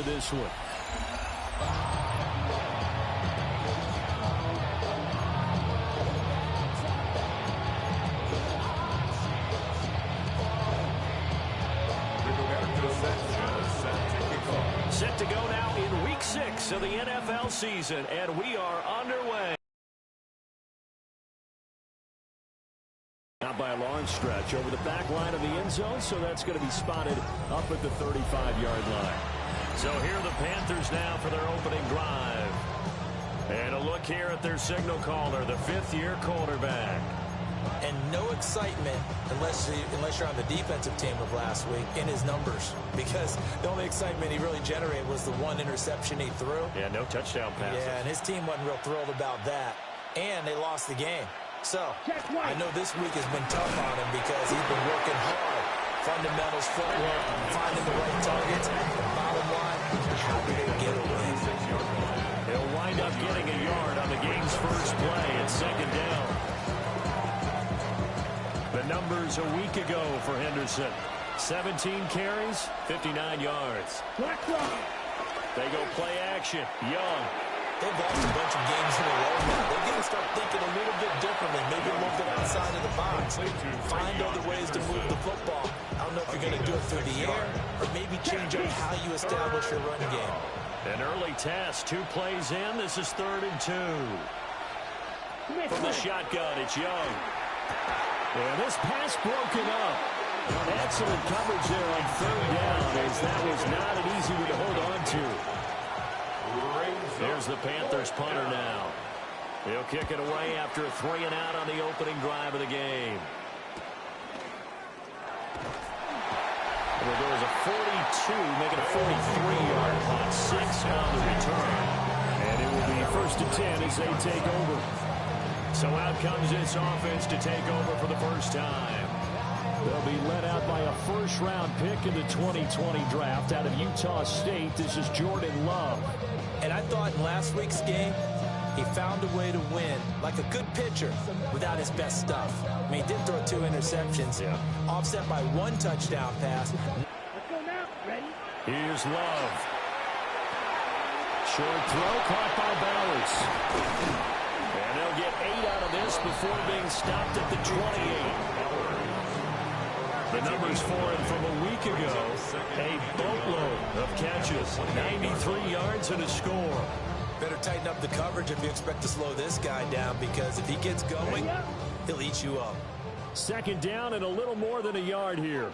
into this one. Set to go now in Week 6 of the NFL season, and we are underway. Not by a long stretch over the back line of the end zone, so that's going to be spotted up at the 35-yard line. So here are the Panthers now for their opening drive. And a look here at their signal caller, the fifth-year quarterback. And no excitement unless you're on the defensive team of last week in his numbers, because the only excitement he really generated was the one interception he threw. Yeah, no touchdown passes. Yeah, and his team wasn't real thrilled about that. And they lost the game. So I know this week has been tough on him because he's been working hard. Fundamentals, footwork, finding the right targets. The bottom line, how do they get a win? He'll wind up getting a yard on the game's first play at second down. The numbers a week ago for Henderson. 17 carries, 59 yards. They go play action. Young. They've lost a bunch of games in a row now. They're going to start thinking a little bit differently, maybe a little bit outside of the box. Find other ways to move the football. I don't know if you're going to do it through the air or maybe change up how you establish your run game. An early test, 2 plays in. This is 3rd and 2. From the shotgun, it's Young. And this pass broken up. Excellent coverage there on 3rd down, as that was not an easy one to hold on to. There's the Panthers punter now. He'll kick it away after a 3 and out on the opening drive of the game. Well, there was a 42, making a 43-yard punt, 6 on the return. And it will be 1st and 10 as they take over. So out comes this offense to take over for the first time. They'll be led out by a first-round pick in the 2020 draft out of Utah State. This is Jordan Love. And I thought in last week's game, he found a way to win, like a good pitcher, without his best stuff. I mean, he did throw 2 interceptions, offset by 1 touchdown pass. Let's go now. Ready? Here's Love. Short throw caught by Bowers. And they'll get 8 out of this before being stopped at the 28. The numbers for him from a week ago, a boatload of catches, 93 yards and a score. Better tighten up the coverage if you expect to slow this guy down, because if he gets going, he'll eat you up. 2nd down and a little more than a yard here.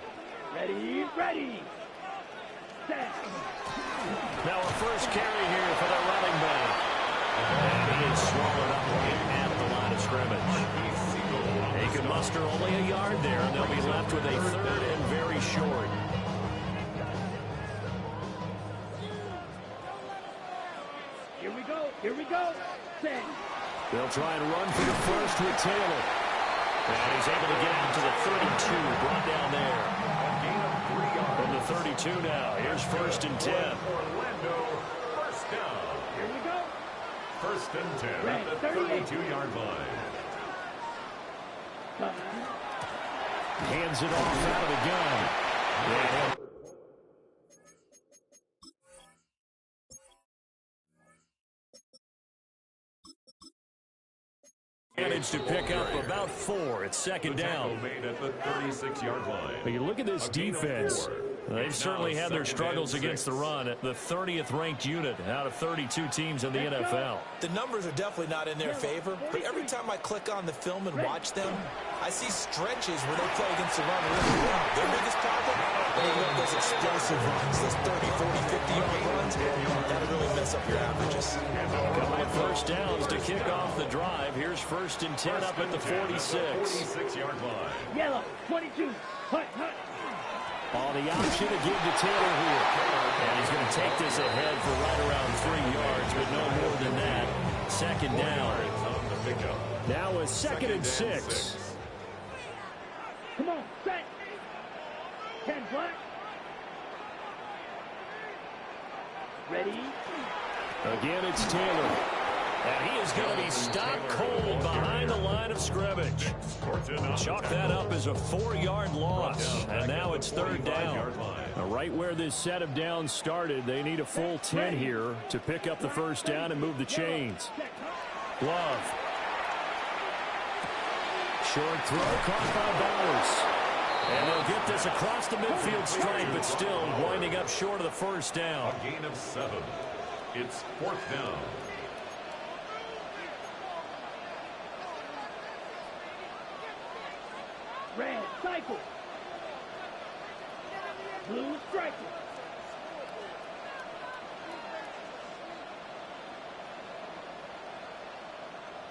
Ready, ready. Set. Now a first carry here for the running back. And he is swallowed up right at the line of scrimmage. He can muster only a yard there, and they'll be left with a 3rd and very short. Here we go. Here we go. Set. They'll try and run for the first with Taylor. And he's able to get out to the 32, brought down there. From the 32 now, here's 1st and 10. Orlando, first down. Here we go. 1st and 10 at the 32-yard line. Hands it off out of the gun. Yeah. Managed to pick up about 4 at 2nd down. Made at the 36-yard line. But you look at this defense. They've certainly had their struggles against the run. The 30th ranked unit out of 32 teams in the NFL. The numbers are definitely not in their favor, but every time I click on the film and watch them, I see stretches where they play against the run really well. Their biggest problem? They love those explosive runs, those 30, 40, 50-yard runs. That'll really mess up your averages. A couple of first downs to kick off the drive. Here's 1st and 10 up at the 46. 46-yard line. Yellow, 22. Hut, hut. On the option to give to Taylor here. And he's going to take this ahead for right around 3 yards, but no more than that. 2nd down. Now a 2nd and 6. Come on, set. 10 black. Ready? Again, it's Taylor. And he is going to be stopped cold behind the line of scrimmage. Chalk that up as a 4-yard loss. And now it's 3rd down. Right where this set of downs started, they need a full 10 here to pick up the first down and move the chains. Love. Short throw caught by Bowers. And they'll get this across the midfield stripe, but still winding up short of the first down. A gain of 7. It's 4th down. Red, cycle. Blue, striker.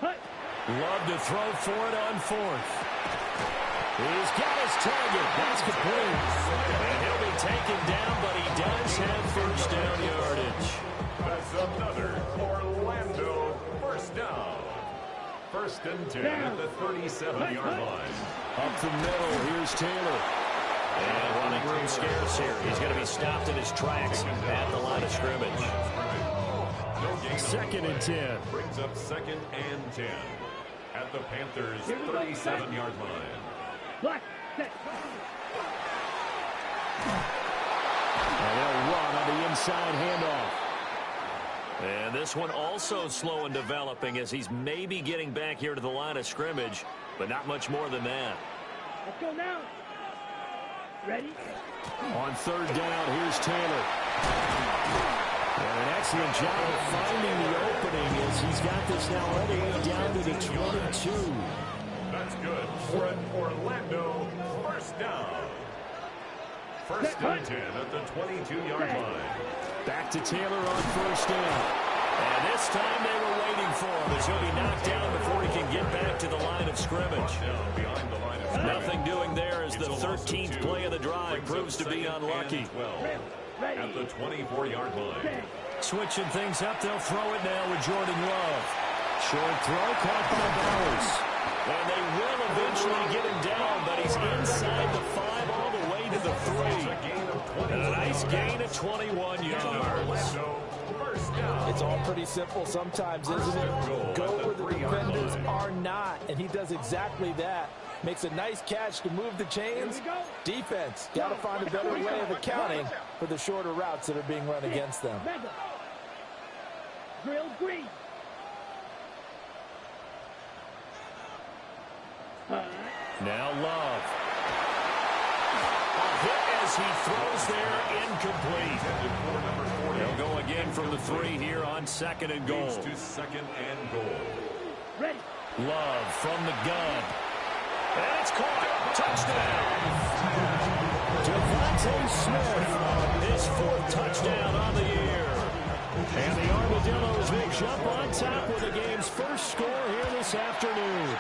Hut. Love to throw for it on 4th. He's got his target. That's complete. And he'll be taken down, but he does have first down yardage. That's another Orlando first down. 1st and 10 at the 37-yard line. Up the middle, here's Taylor. And running room scarce here. He's going to be stopped in his tracks at the line of scrimmage. No gain. 2nd and 10. Brings up 2nd and 10 at the Panthers' 37-yard line. Black, set. And they'll run on the inside handoff. And this one also slow in developing as he's maybe getting back here to the line of scrimmage, but not much more than that. Let's go now. Ready? On 3rd down, here's Taylor. And an excellent job of finding the opening as he's got this now all the way down to the 22. That's good for an Orlando first down. 1st and 10 at the 22-yard line. Back to Taylor on 1st down. And this time they were waiting for him as he'll be knocked down before he can get back to the line of scrimmage. Behind the line of Nothing doing there as the 13th play of the drive proves to be unlucky. At the 24-yard line. Switching things up, they'll throw it now with Jordan Love. Short throw caught by Bowers. And they will eventually get him down, but he's inside the 5 all the way to the 3. And a nice gain of 21 yards. It's all pretty simple sometimes, isn't it? Go where the defenders are not, and he does exactly that. Makes a nice catch to move the chains. Defense, got to find a better way of accounting for the shorter routes that are being run against them. Grill green. Now Love. A hit as he throws there, incomplete. They'll go again from the 3 here on 2nd and goal. To 2nd and goal. Ready. Love from the gun. And it's caught. Touchdown. Devontae Smith, his 4th touchdown on the year. And the Armadillos may jump on top with the game's first score here this afternoon.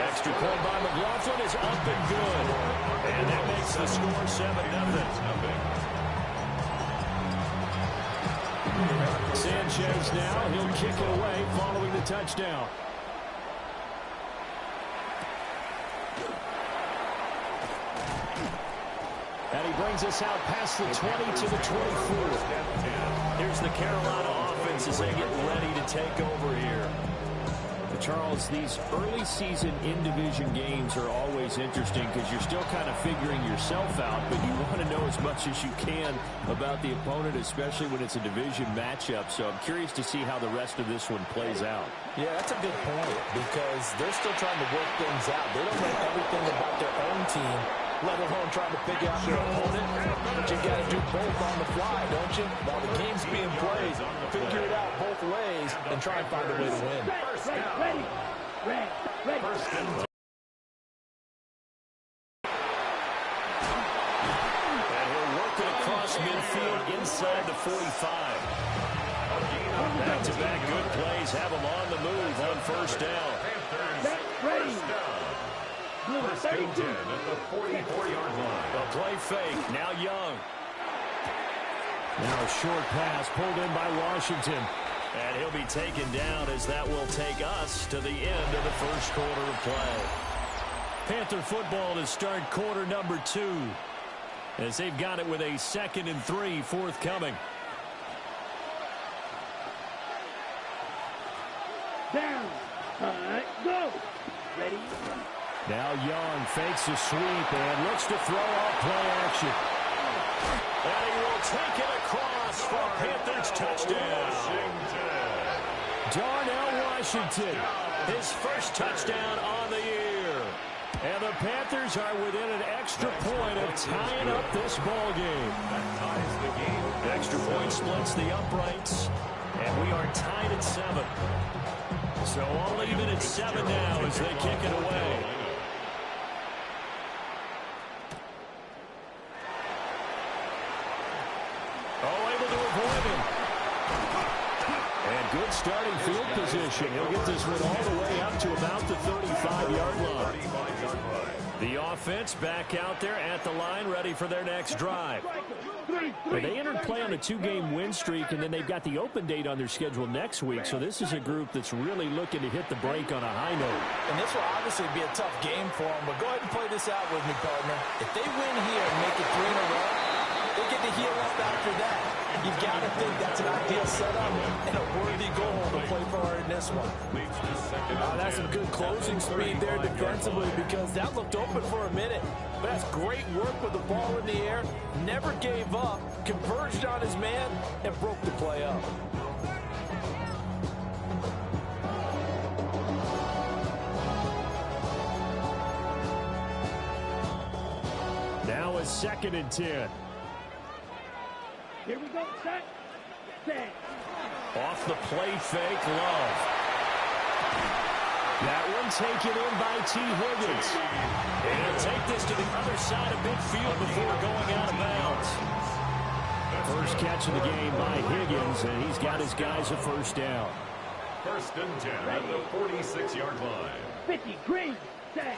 Extra point by McLaughlin is up and good. And that makes the score 7-0. Sanchez now, he'll kick it away following the touchdown. And he brings us out past the 20 to the 24. Here's the Carolina offense as they get ready to take over here. Charles, these early season in-division games are always interesting because you're still kind of figuring yourself out, but you want to know as much as you can about the opponent, especially when it's a division matchup. So I'm curious to see how the rest of this one plays out. Yeah, that's a good point because they're still trying to work things out. They don't know everything about their own team, let alone trying to figure out their opponent. But you got to do both on the fly, don't you? While the game's being played, figure it out both ways and try and find a way to win. Ready. Ready. First and 10. And he'll work it across midfield inside the 45. Back-to-back good plays have him on the move on 1st down. Ready. First and 10 at the 44-yard line. A play fake. Now Young. Now a short pass pulled in by Washington. And he'll be taken down as that will take us to the end of the first quarter of play. Panther football to start quarter number 2 as they've got it with a 2nd and 3 forthcoming. Down. Go. Ready. Now Young fakes a sweep and looks to throw off play action. taken across for a Panthers touchdown. Darnell Washington, his first touchdown on the year. And the Panthers are within an extra point of tying up this ball game. Extra point splits the uprights, and we are tied at 7. So all even at 7 now as they kick it away. Oh, able to avoid him. And good starting field position. He'll get this one all the way up to about the 35-yard line. The offense back out there at the line, ready for their next drive. But they entered play on a 2-game win streak, and then they've got the open date on their schedule next week. So this is a group that's really looking to hit the break on a high note. And this will obviously be a tough game for them, but go ahead and play this out with me, partner. If they win here and make it 3 in a row, they get to heal up after that. You've got to think that's an ideal setup and a worthy goal to play for in this one. That's some good closing speed there defensively because that looked open for a minute. But that's great work with the ball in the air. Never gave up, converged on his man, and broke the play up. Now a 2nd and 10. Here we go, set. Off the play fake, Love. That one taken in by T. Higgins. And he'll take this to the other side of midfield before going out of bounds. First catch of the game by Higgins, and he's got his guys a first down. 1st and 10 at the 46-yard line. 50, green, set.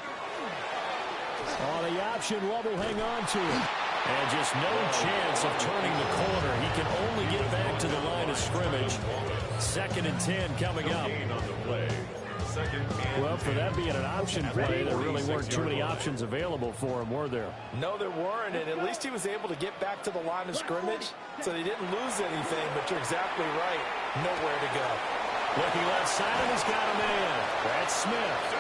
On the option, Love will hang on to it. And just no chance of turning the corner. He can only get back to the line of scrimmage. 2nd and 10 coming up. Well, for that being an option play, there really weren't too many options available for him, were there? No, there weren't, and at least he was able to get back to the line of scrimmage, so he didn't lose anything, but you're exactly right. Nowhere to go. Looking left side, and he's got a man. That's Smith.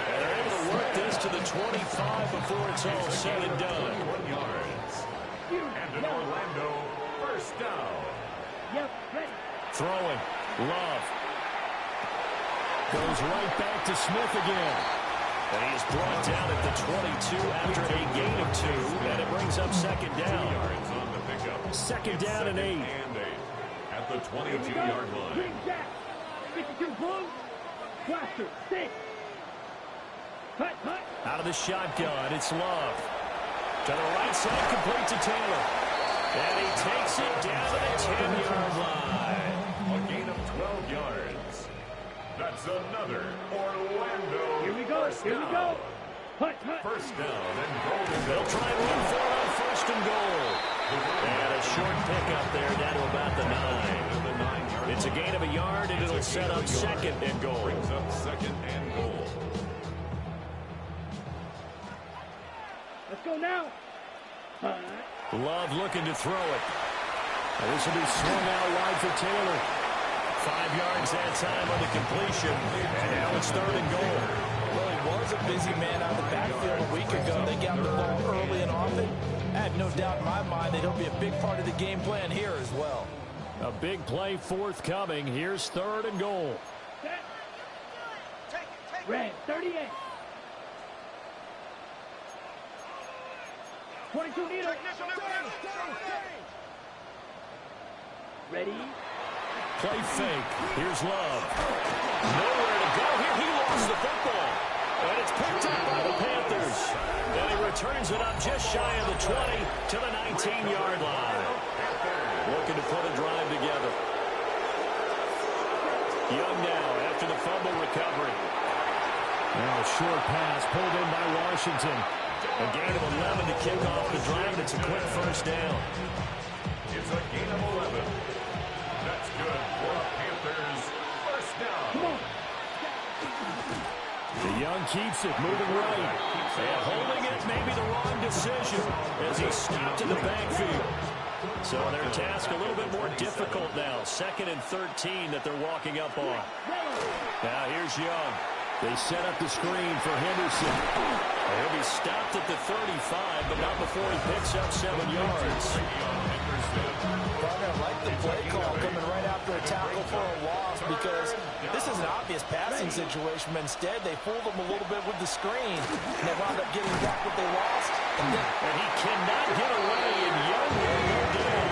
And they're able to work this to the 25 before it's all said and done. 1 yards. And an Orlando first down. Yep, ready. Throwing. Love. Goes right back to Smith again. And he's brought down at the 22 after a gain of 2. And it brings up 2nd down. 2 yards on the pickup. 2nd down and 8. At the 22-yard line. Green jack. 52 blue. Blaster, 6. Cut. Out of the shotgun, it's Love. To the right side, complete to Taylor. And he takes it down to the 10-yard line. A gain of 12 yards. That's another Orlando. Here we go. Hut. First down and goal. They'll try and run for it on 1st and goal. And a short pickup there down to about the 9. It's a gain of a yard, and it'll set up 2nd and goal. Brings up 2nd and goal. Let's go now. Love looking to throw it. This will be swung out wide for Taylor. 5 yards that time on the completion. And now it's 3rd and goal. Well, he was a busy man out of the backfield a week ago. They got the ball early and often. I had no doubt in my mind that he'll be a big part of the game plan here as well. A big play forthcoming. Here's 3rd and goal. Red, 38. 22 needle. Ready? Play fake. Here's Love. Nowhere to go here. He lost the football. And it's picked up by the Panthers. And he returns it up just shy of the 20 to the 19-yard line. Looking to put a drive together. Young now after the fumble recovery. Now a short pass pulled in by Washington. A gain of 11 to kick off the drive. It's a quick first down. It's a gain of 11. That's good for a Panthers first down. The Young keeps it, moving right. And holding it may be the wrong decision as he's stopped in the backfield. So their task a little bit more difficult now. 2nd and 13 that they're walking up on. Now here's Young. They set up the screen for Henderson. He'll be stopped at the 35, but not before he picks up 7 yards. tackle for a loss because this is an obvious passing situation, but instead they fooled them a little bit with the screen, and they wound up getting back what they lost. And he cannot get away, and Young will go down.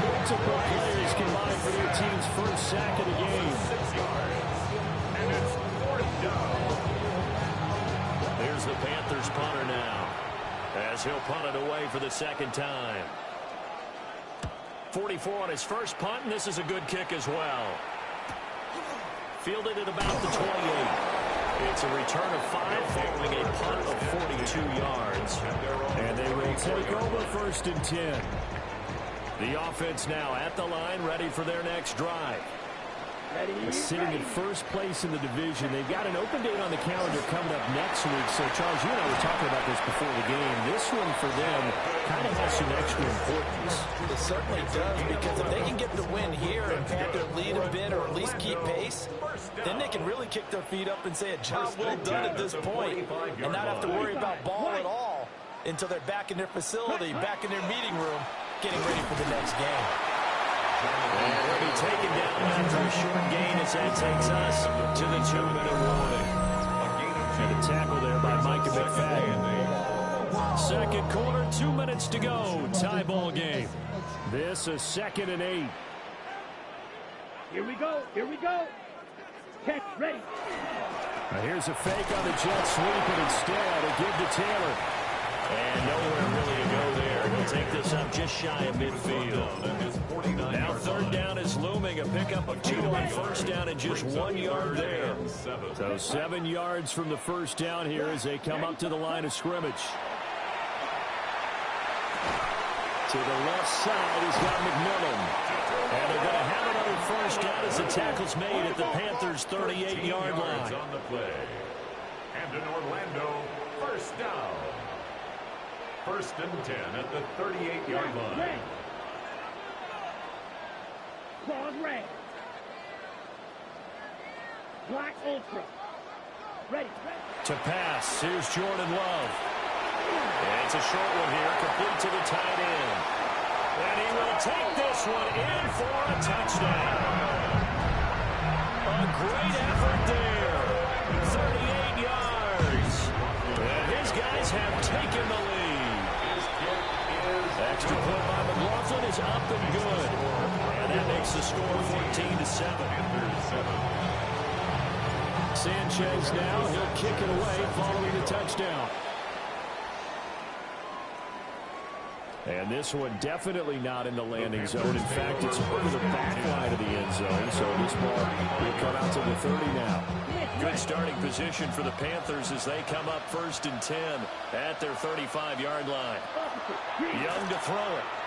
Multiple players combined for their team's first sack of the game. 6 yards. And it's 4th down. There's the Panthers punter now, as he'll punt it away for the second time. 44 on his first punt, and this is a good kick as well. Fielded at about the 28. It's a return of 5 following a punt of 42 yards. And they will take over 1st and 10. The offense now at the line, ready for their next drive. Sitting in first place in the division. They've got an open date on the calendar coming up next week. So, Charles, you and I were talking about this before the game. This one for them kind of has some extra importance. It certainly does, because if they can get the win here and pad their lead a bit or at least keep pace, then they can really kick their feet up and say a job well done at this point and not have to worry about ball at all until they're back in their facility, back in their meeting room, getting ready for the next game. And he'll be taken down after a short gain as that takes us to the 2-minute warning. And a tackle there by Micah McFadden. Second quarter, 2 minutes to go. Tie ball game. This is 2nd and 8. Here we go. Here we go. Catch ready. Now here's a fake on the jet sweep, and instead a give to Taylor. And nowhere really to go there. He'll take this up just shy of midfield. Now 3rd down is looming. A pickup of 2 on 1st down and just 1 yard there. So 7 yards from the 1st down here as they come up to the line of scrimmage. To the left side, he's got McMillan. And they're going to have another 1st down as the tackle's made at the Panthers' 38-yard line. On the play. And in Orlando, 1st down. 1st and 10 at the 38-yard line. Claws red. Black ultra. Ready. To pass, here's Jordan Love. And it's a short one here, complete to the tight end. And he will take this one in for a touchdown. A great effort there. 38 yards. And his guys have taken the lead. Extra point by McLaughlin is up and good. And that makes the score 14-7. Sanchez now, he'll kick it away following the touchdown. And this one definitely not in the landing zone. In fact, it's over the back line of the end zone. So this ball will come out to the 30 now. Good starting position for the Panthers as they come up 1st and 10 at their 35-yard line. Young to throw it.